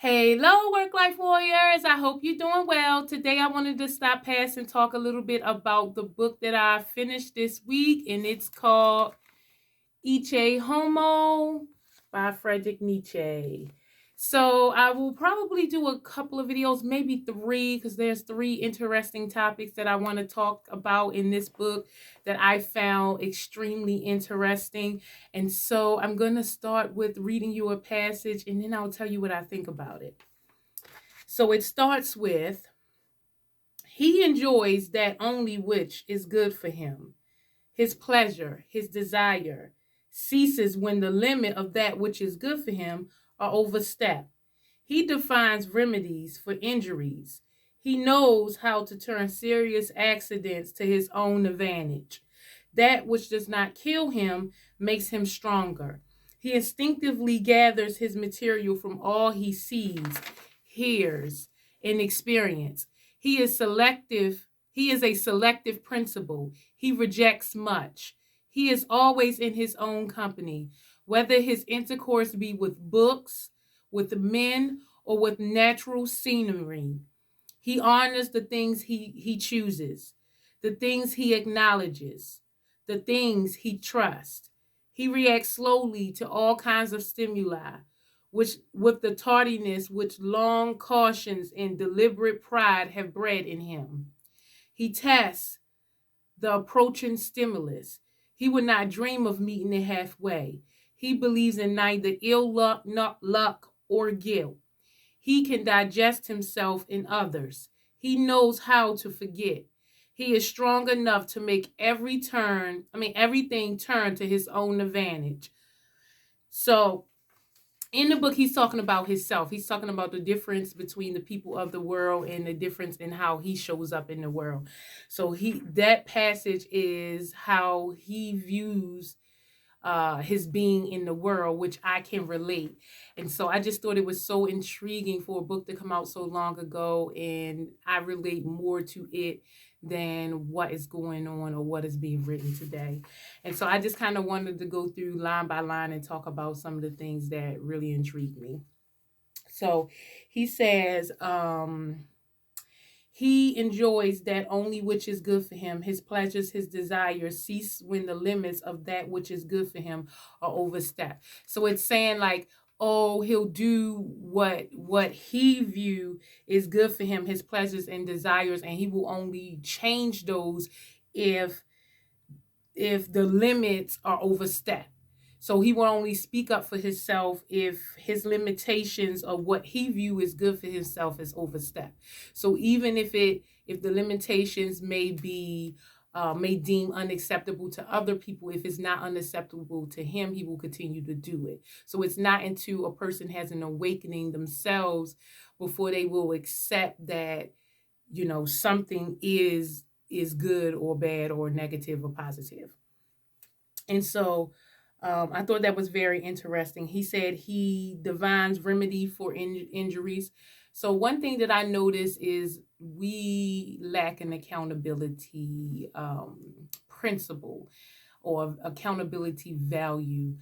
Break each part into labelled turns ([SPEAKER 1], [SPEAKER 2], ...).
[SPEAKER 1] Hello, work life warriors. I hope you're doing well. Today, I wanted to stop past and talk a little bit about the book that I finished this week, and it's called Ecce Homo by Friedrich Nietzsche. So I will probably do a couple of videos, maybe three, because there's three interesting topics that I want to talk about in this book that I found extremely interesting. And so I'm going to start with reading you a passage, and then I'll tell you what I think about it. So it starts with, he enjoys that only which is good for him. His pleasure, his desire, ceases when the limit of that which is good for him are overstepped. He defines remedies for injuries. He knows how to turn serious accidents to his own advantage. That which does not kill him makes him stronger. He instinctively gathers his material from all he sees, hears, and experiences. He is selective. He is a selective principle. He rejects much. He is always in his own company, whether his intercourse be with books, with men, or with natural scenery. He honors the things he chooses, the things he acknowledges, the things he trusts. He reacts slowly to all kinds of stimuli, which with the tardiness which long cautions and deliberate pride have bred in him. He tests the approaching stimulus. He would not dream of meeting it halfway. He believes in neither ill luck, not luck, or guilt. He can digest himself in others. He knows how to forget. He is strong enough to make everything turn to his own advantage. So in the book, he's talking about himself. He's talking about the difference between the people of the world and the difference in how he shows up in the world. So that passage is how he views his being in the world, which I can relate. And so I just thought it was so intriguing for a book to come out so long ago, and I relate more to it than what is going on or what is being written today. And so I just kind of wanted to go through line by line and talk about some of the things that really intrigued me. So he says, he enjoys that only which is good for him. His pleasures, his desires cease when the limits of that which is good for him are overstepped. So it's saying like, oh, he'll do what he view is good for him, his pleasures and desires, and he will only change those if the limits are overstepped. So he will only speak up for himself if his limitations of what he view is good for himself is overstepped. So even if the limitations may deem unacceptable to other people, if it's not unacceptable to him, he will continue to do it. So it's not until a person has an awakening themselves before they will accept that, something is good or bad or negative or positive. And so I thought that was very interesting. He said he divines remedy for injuries. So one thing that I noticed is we lack an accountability principle or accountability value.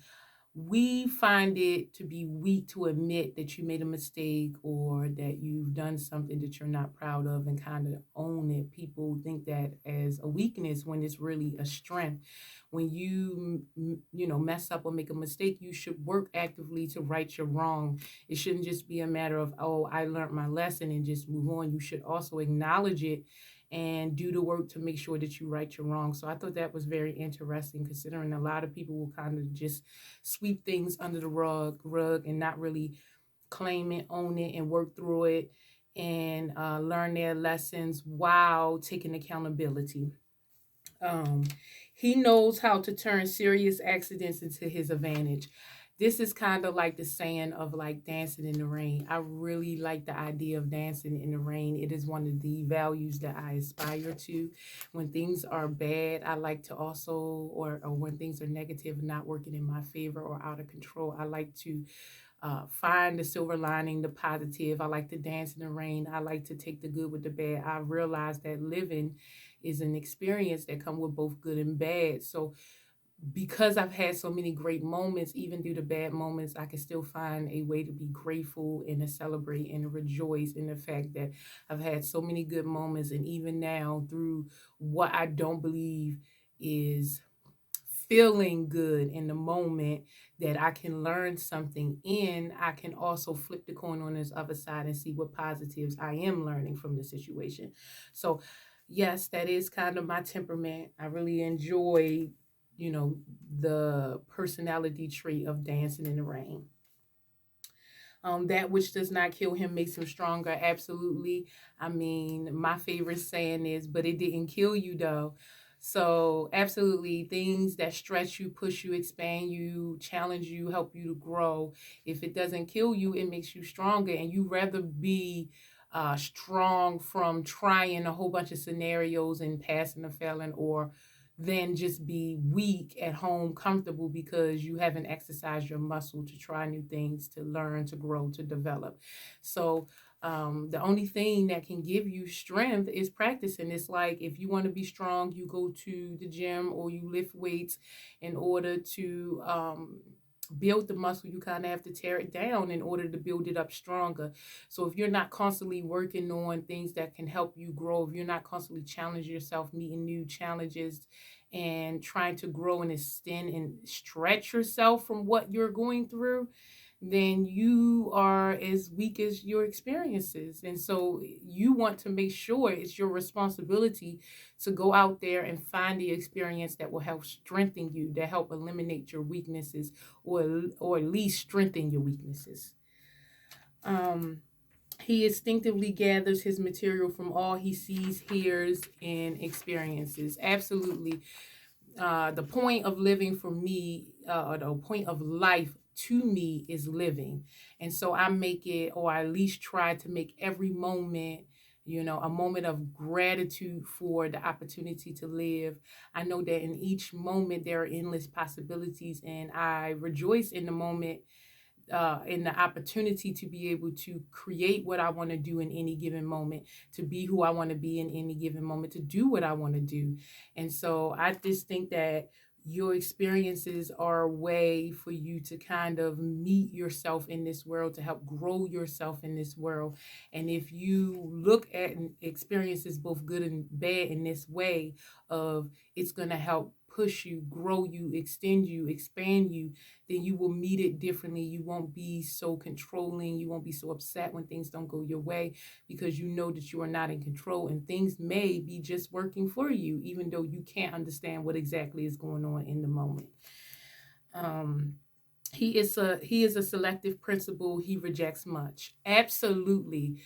[SPEAKER 1] We find it to be weak to admit that you made a mistake or that you've done something that you're not proud of and kind of own it. People think that as a weakness when it's really a strength. When you mess up or make a mistake, you should work actively to right your wrong. It shouldn't just be a matter of, oh, I learned my lesson and just move on. You should also acknowledge it and do the work to make sure that you right your wrong. So I thought that was very interesting, considering a lot of people will kind of just sweep things under the rug and not really claim it, own it, and work through it and learn their lessons while taking accountability. He knows how to turn serious accidents into his advantage. This is kind of like the saying of like dancing in the rain. I really like the idea of dancing in the rain. It is one of the values that I aspire to. When things are bad, I like to also, or when things are negative and not working in my favor or out of control, I like to find the silver lining, the positive. I like to dance in the rain. I like to take the good with the bad. I realize that living is an experience that comes with both good and bad. So because I've had so many great moments, even through the bad moments, I can still find a way to be grateful and to celebrate and to rejoice in the fact that I've had so many good moments. And even now, through what I don't believe is feeling good in the moment, that I can learn something in, I can also flip the coin on this other side and see what positives I am learning from the situation. So, yes, that is kind of my temperament. I really enjoy, the personality trait of dancing in the rain. That which does not kill him makes him stronger. Absolutely. I mean, my favorite saying is, but it didn't kill you though. So, absolutely, things that stretch you, push you, expand you, challenge you, help you to grow. If it doesn't kill you, it makes you stronger. And you rather be strong from trying a whole bunch of scenarios and passing and failing, or than just be weak at home, comfortable because you haven't exercised your muscle to try new things, to learn, to grow, to develop. So, the only thing that can give you strength is practicing. It's like if you want to be strong, you go to the gym or you lift weights in order to build the muscle. You kind of have to tear it down in order to build it up stronger. So if you're not constantly working on things that can help you grow, if you're not constantly challenging yourself, meeting new challenges and trying to grow and extend and stretch yourself from what you're going through, then you are as weak as your experiences. And so you want to make sure it's your responsibility to go out there and find the experience that will help strengthen you, that help eliminate your weaknesses, or at least strengthen your weaknesses. Um, he instinctively gathers his material from all he sees, hears, and experiences. Absolutely. The point of living for me, or the point of life to me, is living. And so I make it, or I at least try to make every moment, a moment of gratitude for the opportunity to live. I know that in each moment there are endless possibilities, and I rejoice in the moment, in the opportunity to be able to create what I want to do in any given moment, to be who I want to be in any given moment, to do what I want to do. And so I just think that your experiences are a way for you to kind of meet yourself in this world, to help grow yourself in this world. And if you look at experiences, both good and bad, in this way of it's going to help push you, grow you, extend you, expand you, then you will meet it differently. You won't be so controlling. You won't be so upset when things don't go your way, because you know that you are not in control and things may be just working for you, even though you can't understand what exactly is going on in the moment. Um, he is a selective principle. He rejects much. Absolutely.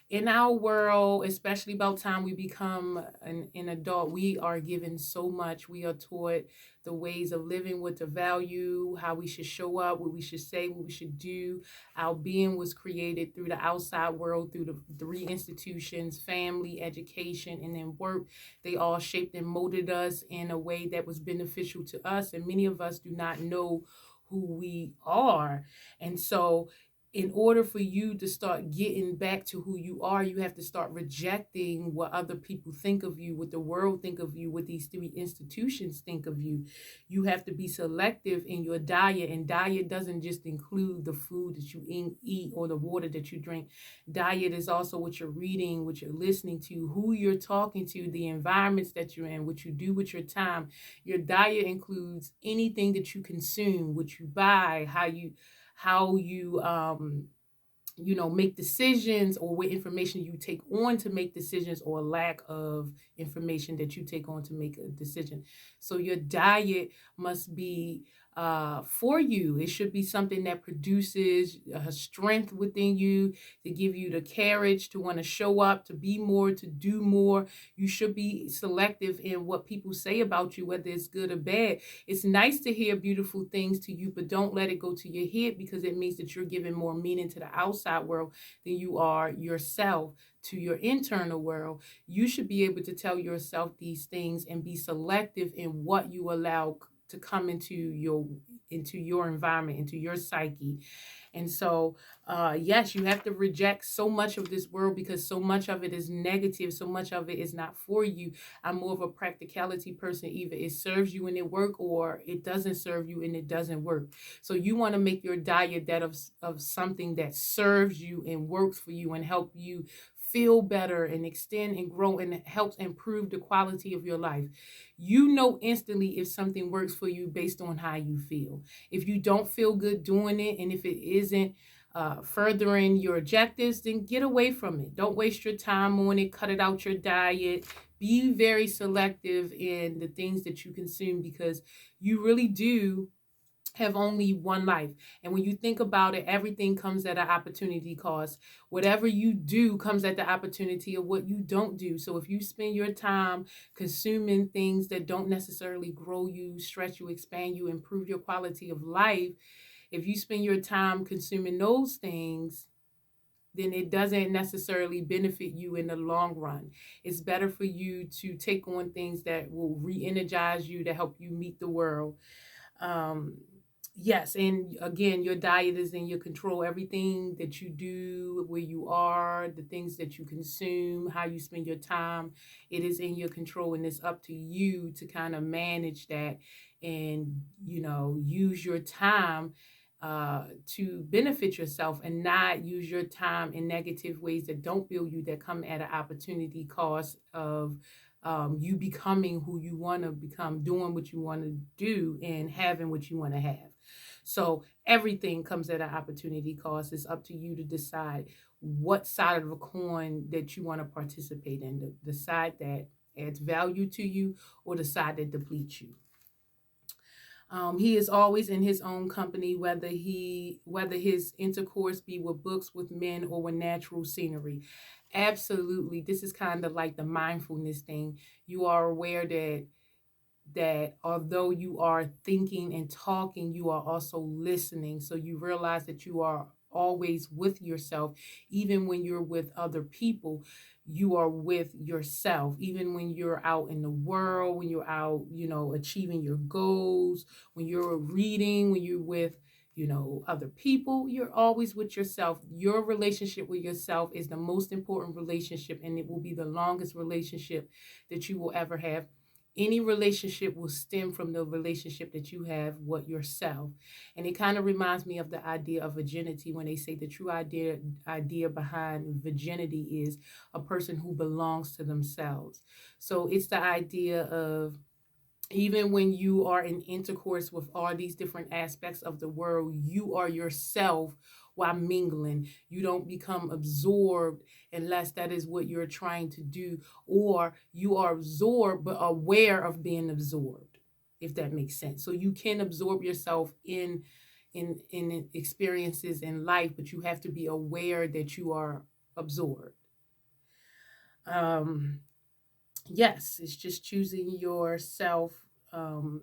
[SPEAKER 1] In our world, especially about time we become an adult, we are given so much. We are taught the ways of living, what to value, how we should show up, what we should say, what we should do. Our being was created through the outside world, through the three institutions: family, education, and then work. They all shaped and molded us in a way that was beneficial to us. And many of us do not know who we are. And so in order for you to start getting back to who you are, you have to start rejecting what other people think of you, what the world think of you, what these three institutions think of you. You have to be selective in your diet, and diet doesn't just include the food that you eat or the water that you drink. Diet is also what you're reading, what you're listening to, who you're talking to, the environments that you're in, what you do with your time. Your diet includes anything that you consume, what you buy, how you make decisions, or what information you take on to make decisions, or lack of information that you take on to make a decision. So your diet must be for you. It should be something that produces strength within you, to give you the courage to want to show up, to be more, to do more. You should be selective in what people say about you, whether it's good or bad. It's nice to hear beautiful things to you, but don't let it go to your head, because it means that you're giving more meaning to the outside world than you are yourself to your internal world. You should be able to tell yourself these things and be selective in what you allow to come into into your environment, into your psyche. And so, yes, you have to reject so much of this world because so much of it is negative. So much of it is not for you. I'm more of a practicality person. Either it serves you and it work, or it doesn't serve you and it doesn't work. So you want to make your diet that of something that serves you and works for you and help you feel better and extend and grow and helps improve the quality of your life. You know instantly if something works for you based on how you feel. If you don't feel good doing it, and if it isn't furthering your objectives, then get away from it. Don't waste your time on it. Cut it out your diet. Be very selective in the things that you consume, because you really do have only one life. And when you think about it, everything comes at an opportunity cost. Whatever you do comes at the opportunity of what you don't do. So if you spend your time consuming things that don't necessarily grow you, stretch you, expand you, improve your quality of life, if you spend your time consuming those things, then it doesn't necessarily benefit you in the long run. It's better for you to take on things that will re-energize you to help you meet the world. um, yes, and again, your diet is in your control. Everything that you do, where you are, the things that you consume, how you spend your time, it is in your control, and it's up to you to kind of manage that and use your time to benefit yourself, and not use your time in negative ways that don't build you, that come at an opportunity cost of you becoming who you want to become, doing what you want to do, and having what you want to have. So everything comes at an opportunity cost. It's up to you to decide what side of the coin that you want to participate in, the side that adds value to you or the side that depletes you. He is always in his own company, whether his intercourse be with books, with men, or with natural scenery. Absolutely, this is kind of like the mindfulness thing. You are aware that although you are thinking and talking, you are also listening. So you realize that you are always with yourself. Even when you're with other people, you are with yourself. Even when you're out in the world, when you're out, achieving your goals, when you're reading, when you're with other people, you're always with yourself. Your relationship with yourself is the most important relationship, and it will be the longest relationship that you will ever have. Any relationship will stem from the relationship that you have with yourself. And it kind of reminds me of the idea of virginity, when they say the true idea behind virginity is a person who belongs to themselves. So it's the idea of, even when you are in intercourse with all these different aspects of the world, you are yourself while mingling. You don't become absorbed unless that is what you're trying to do, or you are absorbed but aware of being absorbed, if that makes sense. So you can absorb yourself in experiences in life, but you have to be aware that you are absorbed. Um, yes, it's just choosing yourself, um,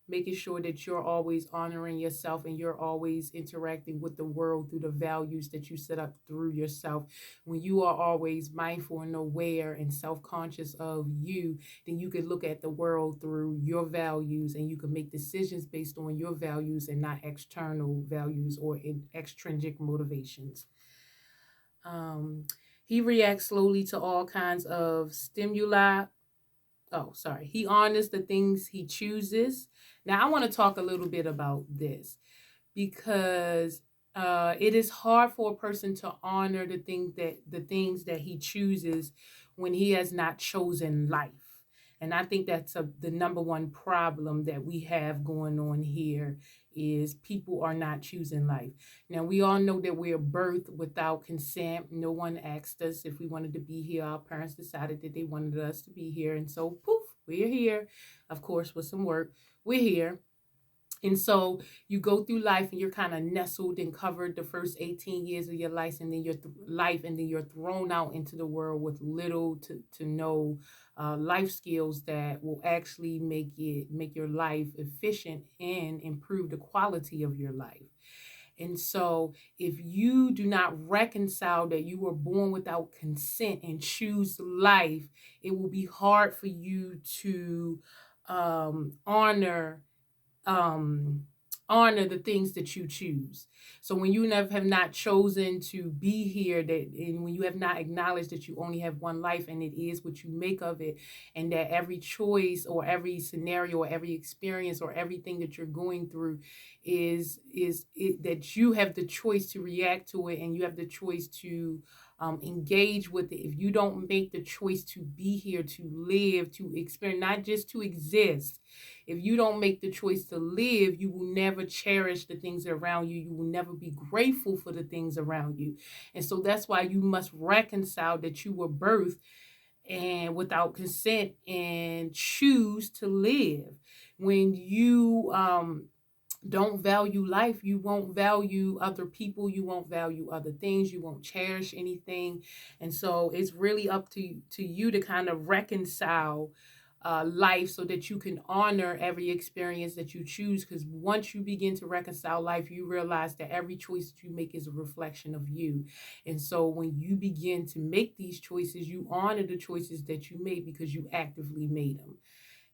[SPEAKER 1] making sure that you're always honoring yourself and you're always interacting with the world through the values that you set up through yourself. When you are always mindful and aware and self-conscious of you, then you can look at the world through your values, and you can make decisions based on your values and not external values or extrinsic motivations. Um, he reacts slowly to all kinds of stimuli. Oh, sorry. He honors the things he chooses. Now, I want to talk a little bit about this, because it is hard for a person to honor the things that he chooses when he has not chosen life. And I think that's the number one problem that we have going on here, is people are not choosing life. Now, we all know that we're birthed without consent. No one asked us if we wanted to be here. Our parents decided that they wanted us to be here. And so, poof, we're here. Of course, with some work, we're here. And so you go through life and you're kind of nestled and covered the first 18 years of your life, and then you're thrown out into the world with little to no life skills that will actually make your life efficient and improve the quality of your life. And so if you do not reconcile that you were born without consent and choose life, it will be hard for you to honor um honor the things that you choose. So when you never have not chosen to be here, that and when you have not acknowledged that you only have one life and it is what you make of it, and that every choice or every scenario or every experience or everything that you're going through is it, that you have the choice to react to it, and you have the choice to engage with it. If you don't make the choice to be here, to live, to experience, not just to exist, if you don't make the choice to live, you will never cherish the things around you. You will never be grateful for the things around you. And so that's why you must reconcile that you were birthed and without consent and choose to live. When you don't value life, you won't value other people, you won't value other things, you won't cherish anything. And so it's really up to you to kind of reconcile life so that you can honor every experience that you choose. Because once you begin to reconcile life, you realize that every choice that you make is a reflection of you. And so when you begin to make these choices, you honor the choices that you made because you actively made them.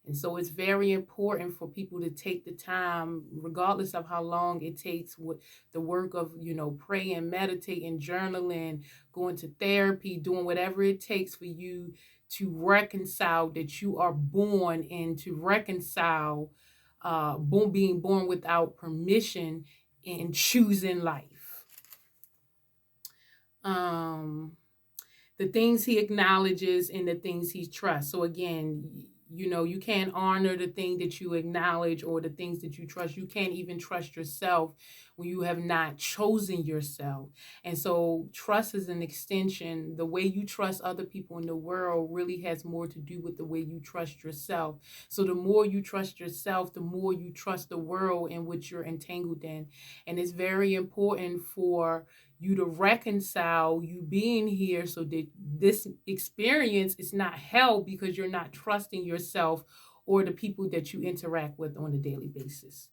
[SPEAKER 1] And so it's very important for people to take the time, regardless of how long it takes, with the work of, praying, meditating, journaling, going to therapy, doing whatever it takes for you to reconcile that you are born, and to reconcile being born without permission and choosing life. The things he acknowledges and the things he trusts. So again, you can't honor the thing that you acknowledge or the things that you trust. You can't even trust yourself when you have not chosen yourself. And so trust is an extension. The way you trust other people in the world really has more to do with the way you trust yourself. So the more you trust yourself, the more you trust the world in which you're entangled in. And it's very important for you to reconcile you being here so that this experience is not hell because you're not trusting yourself or the people that you interact with on a daily basis.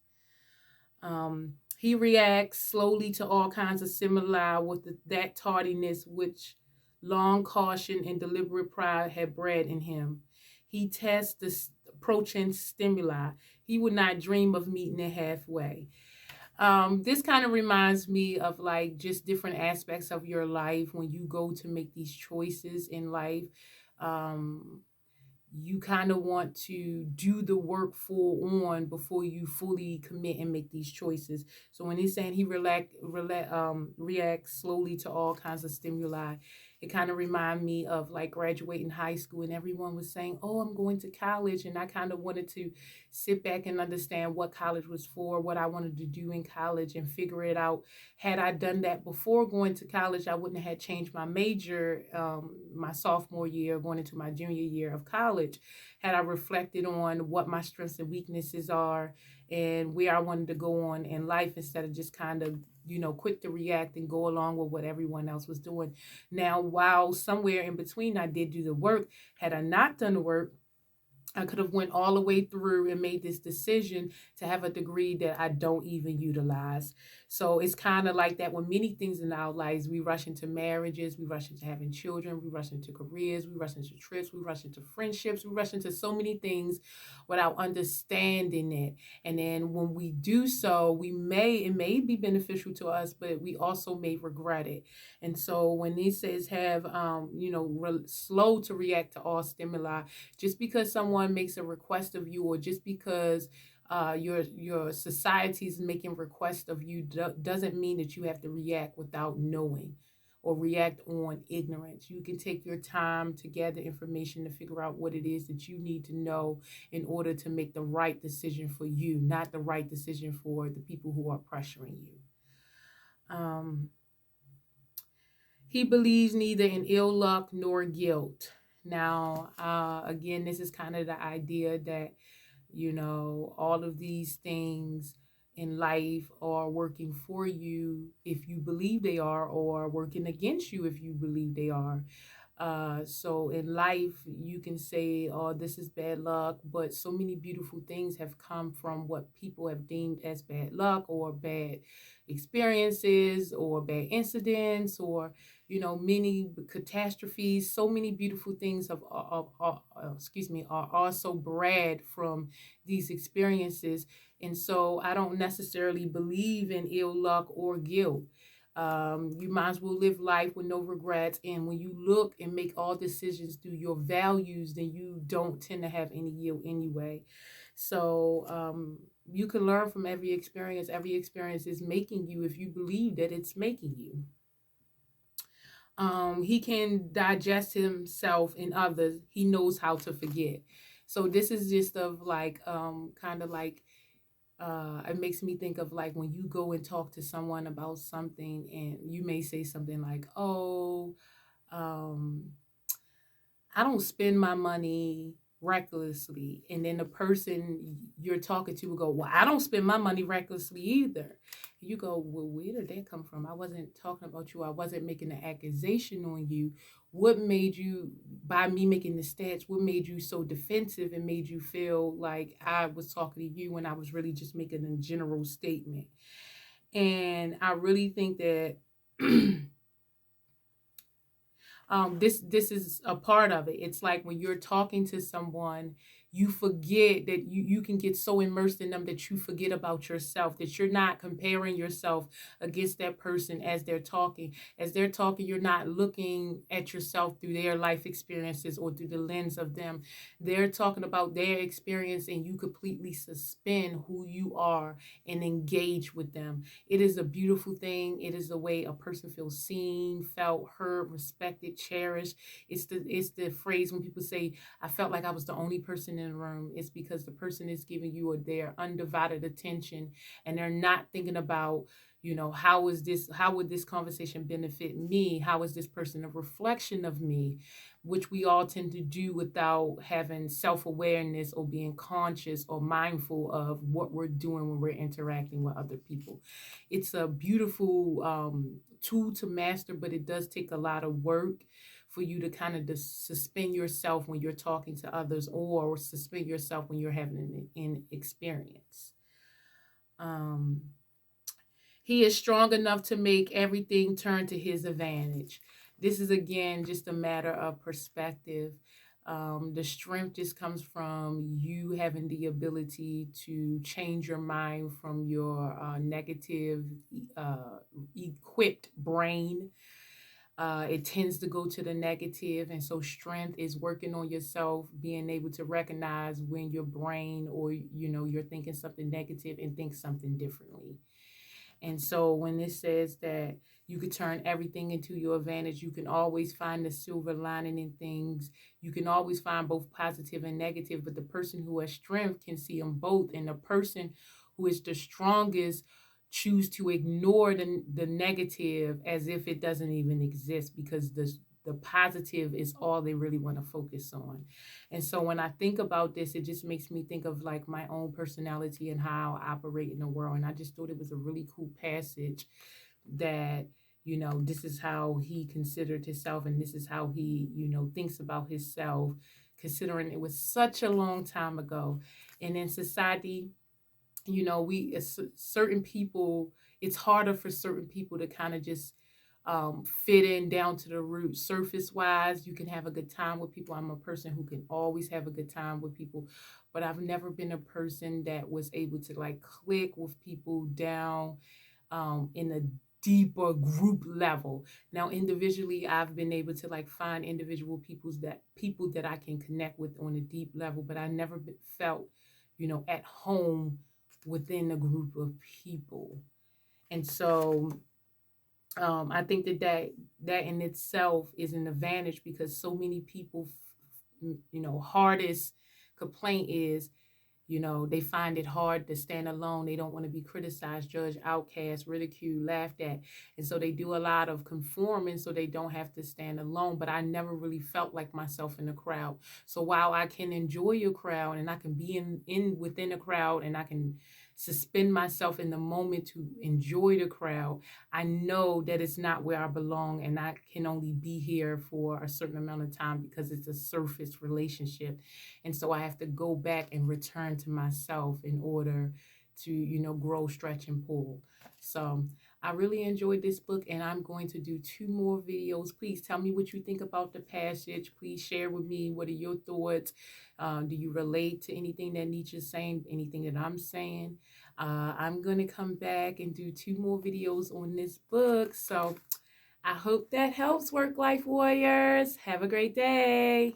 [SPEAKER 1] He reacts slowly to all kinds of stimuli with that tardiness which long caution and deliberate pride had bred in him. He tests the approaching stimuli. He would not dream of meeting it halfway. This kind of reminds me of like just different aspects of your life when you go to make these choices in life. Um, you kind of want to do the work full on before you fully commit and make these choices. So when he's saying he reacts slowly to all kinds of stimuli, it kind of remind me of like graduating high school and everyone was saying, oh, I'm going to college. And I kind of wanted to sit back and understand what college was for, what I wanted to do in college and figure it out. Had I done that before going to college, I wouldn't have changed my major my sophomore year, going into my junior year of college. Had I reflected on what my strengths and weaknesses are and where I wanted to go on in life instead of just kind of, quick to react and go along with what everyone else was doing. Now, while somewhere in between I did do the work, had I not done the work, I could have went all the way through and made this decision to have a degree that I don't even utilize. So it's kind of like that with many things in our lives. We rush into marriages, we rush into having children, we rush into careers, we rush into trips, we rush into friendships, we rush into so many things without understanding it. And then when we do so, it may be beneficial to us, but we also may regret it. And so when he says have, slow to react to all stimuli, just because someone makes a request of you, or just because your society is making requests of you, doesn't mean that you have to react without knowing or react on ignorance. You can take your time to gather information to figure out what it is that you need to know in order to make the right decision for you, not the right decision for the people who are pressuring you. He believes neither in ill luck nor guilt. Now, again, this is kind of the idea that, all of these things in life are working for you if you believe they are, or working against you if you believe they are. So in life, you can say, oh, this is bad luck, but so many beautiful things have come from what people have deemed as bad luck or bad experiences or bad incidents or, many catastrophes. So many beautiful things are also bred from these experiences. And so I don't necessarily believe in ill luck or guilt. You might as well live life with no regrets. And when you look and make all decisions through your values, then you don't tend to have any guilt anyway. So you can learn from every experience. Every experience is making you if you believe that it's making you. He can digest himself in others. He knows how to forget. So this is just of like kind of like it makes me think of like when you go and talk to someone about something and you may say something like, oh, um, I don't spend my money recklessly. And then the person you're talking to will go, well, I don't spend my money recklessly either. You go, well, where did that come from? I wasn't talking about you. I wasn't making an accusation on you. What made you, by me making the stats, what made you so defensive and made you feel like I was talking to you when I was really just making a general statement? And I really think that this is a part of it. It's like when you're talking to someone, you forget that you can get so immersed in them that you forget about yourself, that you're not comparing yourself against that person as they're talking. As they're talking, you're not looking at yourself through their life experiences or through the lens of them. They're talking about their experience and you completely suspend who you are and engage with them. It is a beautiful thing. It is the way a person feels seen, felt, heard, respected, cherished. It's the phrase when people say, I felt like I was the only person in the room. It's because the person is giving you their undivided attention and they're not thinking about, how would this conversation benefit me? How is this person a reflection of me? Which we all tend to do without having self-awareness or being conscious or mindful of what we're doing when we're interacting with other people. It's a beautiful tool to master, but it does take a lot of work for you to kind of suspend yourself when you're talking to others or suspend yourself when you're having an experience. Um, he is strong enough to make everything turn to his advantage. This is again just a matter of perspective. The strength just comes from you having the ability to change your mind from your negative, uh, equipped brain. It tends to go to the negative, and so strength is working on yourself, being able to recognize when your brain or you're thinking something negative and think something differently. And so when it says that you could turn everything into your advantage, you can always find the silver lining in things. You can always find both positive and negative, but the person who has strength can see them both. And the person who is the strongest choose to ignore the negative as if it doesn't even exist because the positive is all they really want to focus on. And so when I think about this, it just makes me think of like my own personality and how I operate in the world. And I just thought it was a really cool passage that, this is how he considered himself and this is how he, thinks about himself, considering it was such a long time ago. And in society, we certain people, it's harder for certain people to kind of just fit in down to the root. Surface wise, you can have a good time with people. I'm a person who can always have a good time with people, but I've never been a person that was able to like click with people down in a deeper group level. Now individually I've been able to like find individual people that I can connect with on a deep level, but I never felt at home within a group of people. And so I think that in itself is an advantage because so many people, hardest complaint is, they find it hard to stand alone. They don't want to be criticized, judged, outcast, ridiculed, laughed at. And so they do a lot of conforming so they don't have to stand alone. But I never really felt like myself in a crowd. So while I can enjoy a crowd and I can be in within a crowd and I can suspend myself in the moment to enjoy the crowd, I know that it's not where I belong, and I can only be here for a certain amount of time because it's a surface relationship. And so I have to go back and return to myself in order to, grow, stretch, and pull. So I really enjoyed this book, and I'm going to do 2 more videos. Please tell me what you think about the passage. Please share with me, what are your thoughts? Do you relate to anything that Nietzsche is saying, anything that I'm saying? I'm going to come back and do 2 more videos on this book. So I hope that helps, work life warriors. Have a great day.